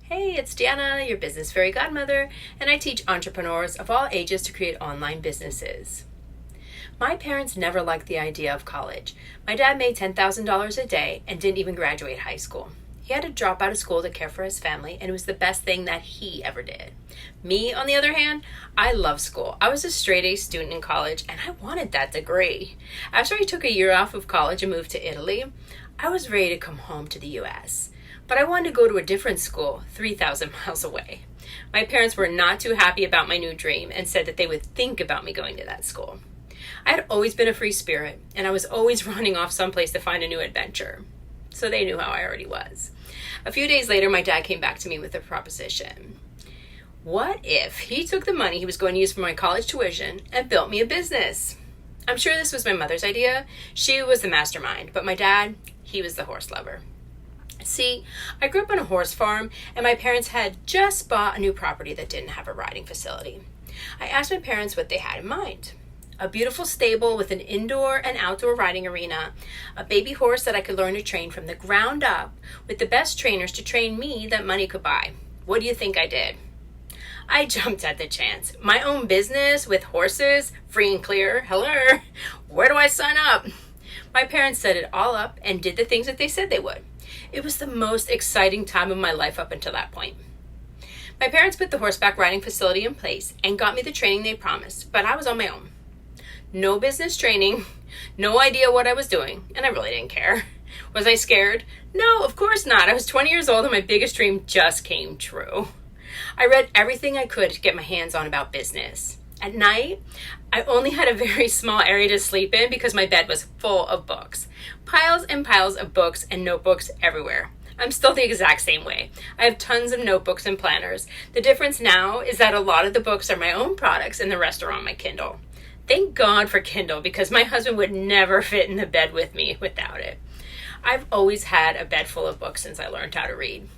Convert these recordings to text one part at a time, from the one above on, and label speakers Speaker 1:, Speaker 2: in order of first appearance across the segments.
Speaker 1: Hey, it's Deanna, your business fairy godmother, and I teach entrepreneurs of all ages to create online businesses. My parents never liked the idea of college. My dad made $10,000 a day and didn't even graduate high school. He had to drop out of school to care for his family, and it was the best thing that he ever did. Me, on the other hand, I love school. I was a straight-A student in college, and I wanted that degree. After I took a year off of college and moved to Italy, I was ready to come home to the U.S., but I wanted to go to a different school 3,000 miles away. My parents were not too happy about my new dream and said that they would think about me going to that school. I had always been a free spirit, and I was always running off someplace to find a new adventure. So they knew how I already was. A few days later, my dad came back to me with a proposition. What if he took the money he was going to use for my college tuition and built me a business? I'm sure this was my mother's idea. She was the mastermind, but my dad, he was the horse lover. See, I grew up on a horse farm, and my parents had just bought a new property that didn't have a riding facility. I asked my parents what they had in mind. A beautiful stable with an indoor and outdoor riding arena, a baby horse that I could learn to train from the ground up, with the best trainers to train me that money could buy. What do you think I did? I jumped at the chance. My own business with horses, free and clear. Hello, where do I sign up? My parents set it all up and did the things that they said they would. It was the most exciting time of my life up until that point. My parents put the horseback riding facility in place and got me the training they promised, but I was on my own. No business training, no idea what I was doing, and I really didn't care. Was I scared? No, of course not. I was 20 years old and my biggest dream just came true. I read everything I could to get my hands on about business. At night, I only had a very small area to sleep in because my bed was full of books. Piles and piles of books and notebooks everywhere. I'm still the exact same way. I have tons of notebooks and planners. The difference now is that a lot of the books are my own products and the rest are on my Kindle. Thank God for Kindle because my husband would never fit in the bed with me without it. I've always had a bed full of books since I learned how to read.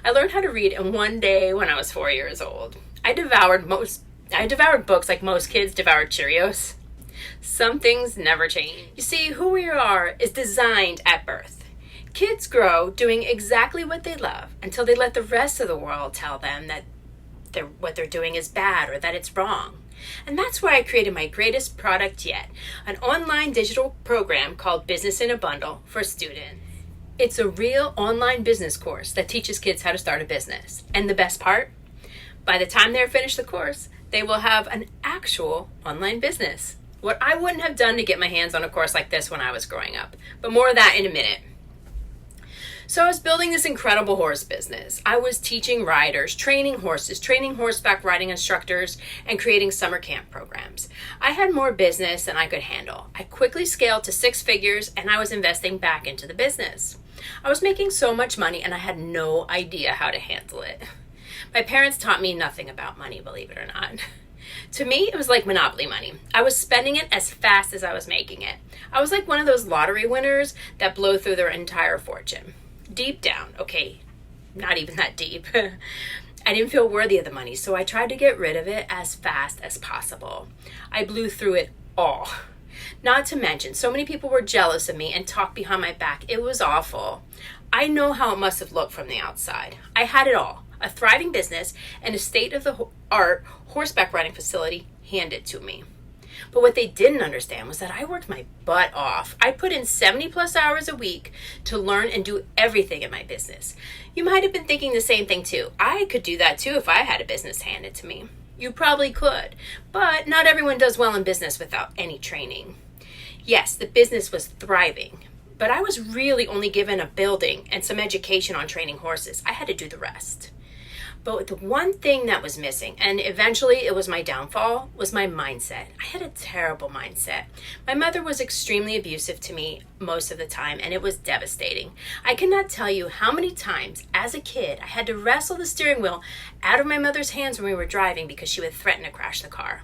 Speaker 1: I learned how to read in one day when I was 4 years old. I devoured books like most kids devoured Cheerios. Some things never change. You see, who we are is designed at birth. Kids grow doing exactly what they love until they let the rest of the world tell them that what they're doing is bad or that it's wrong. And that's why I created my greatest product yet, an online digital program called Business in a Bundle for students. It's a real online business course that teaches kids how to start a business. And the best part? By the time they're finished the course, they will have an actual online business. What I wouldn't have done to get my hands on a course like this when I was growing up. But more of that in a minute. So I was building this incredible horse business. I was teaching riders, training horses, training horseback riding instructors, and creating summer camp programs. I had more business than I could handle. I quickly scaled to 6 figures, and I was investing back into the business. I was making so much money, and I had no idea how to handle it. My parents taught me nothing about money, believe it or not. To me, it was like Monopoly money. I was spending it as fast as I was making it. I was like one of those lottery winners that blow through their entire fortune. Deep down, okay, not even that deep, I didn't feel worthy of the money, so I tried to get rid of it as fast as possible. I blew through it all. Not to mention, so many people were jealous of me and talked behind my back. It was awful. I know how it must have looked from the outside. I had it all. A thriving business and a state-of-the-art horseback riding facility handed to me. But what they didn't understand was that I worked my butt off. I put in 70 plus hours a week to learn and do everything in my business. You might have been thinking the same thing too. I could do that too if I had a business handed to me. You probably could, but not everyone does well in business without any training. Yes, the business was thriving, but I was really only given a building and some education on training horses. I had to do the rest. But the one thing that was missing, and eventually it was my downfall, was my mindset. I had a terrible mindset. My mother was extremely abusive to me most of the time, and it was devastating. I cannot tell you how many times as a kid I had to wrestle the steering wheel out of my mother's hands when we were driving because she would threaten to crash the car.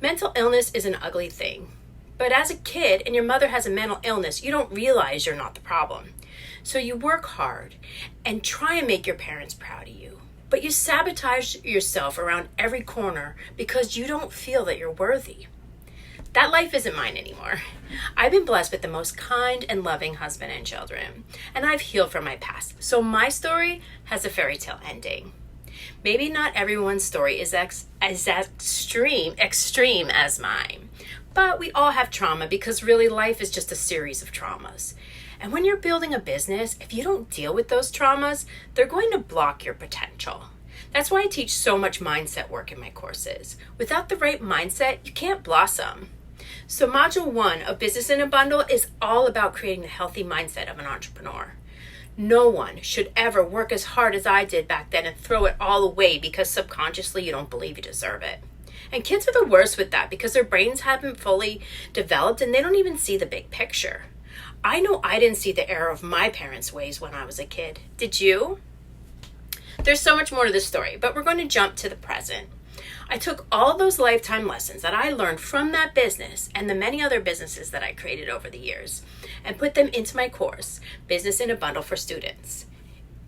Speaker 1: Mental illness is an ugly thing. But as a kid and your mother has a mental illness, you don't realize you're not the problem. So you work hard and try and make your parents proud of you. But you sabotage yourself around every corner because you don't feel that you're worthy. That life isn't mine anymore. I've been blessed with the most kind and loving husband and children, and I've healed from my past, so my story has a fairy tale ending. Maybe not everyone's story is as extreme as mine, but we all have trauma because really life is just a series of traumas. And when you're building a business, if you don't deal with those traumas, they're going to block your potential. That's why I teach so much mindset work in my courses. Without the right mindset, you can't blossom. So Module 1 of Business in a Bundle is all about creating the healthy mindset of an entrepreneur. No one should ever work as hard as I did back then and throw it all away because subconsciously you don't believe you deserve it. And kids are the worst with that because their brains haven't fully developed and they don't even see the big picture. I know I didn't see the error of my parents' ways when I was a kid. Did you? There's so much more to this story, but we're going to jump to the present. I took all those lifetime lessons that I learned from that business and the many other businesses that I created over the years and put them into my course, Business in a Bundle for Students.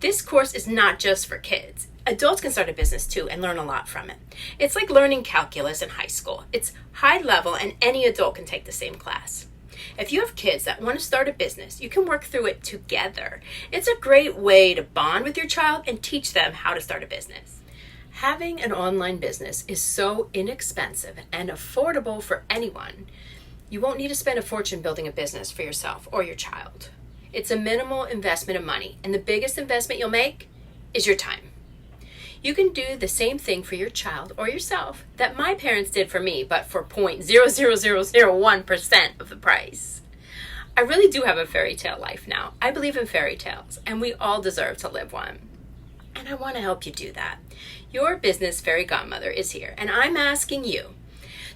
Speaker 1: This course is not just for kids. Adults can start a business too and learn a lot from it. It's like learning calculus in high school. It's high level and any adult can take the same class. If you have kids that want to start a business, you can work through it together. It's a great way to bond with your child and teach them how to start a business. Having an online business is so inexpensive and affordable for anyone. You won't need to spend a fortune building a business for yourself or your child. It's a minimal investment of money, and the biggest investment you'll make is your time. You can do the same thing for your child or yourself that my parents did for me, but for 0.00001% of the price. I really do have a fairy tale life now. I believe in fairy tales, and we all deserve to live one. And I want to help you do that. Your Business Fairy Godmother is here, and I'm asking you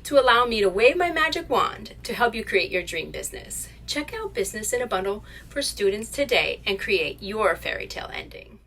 Speaker 1: to allow me to wave my magic wand to help you create your dream business. Check out Business in a Bundle for Students today and create your fairy tale ending.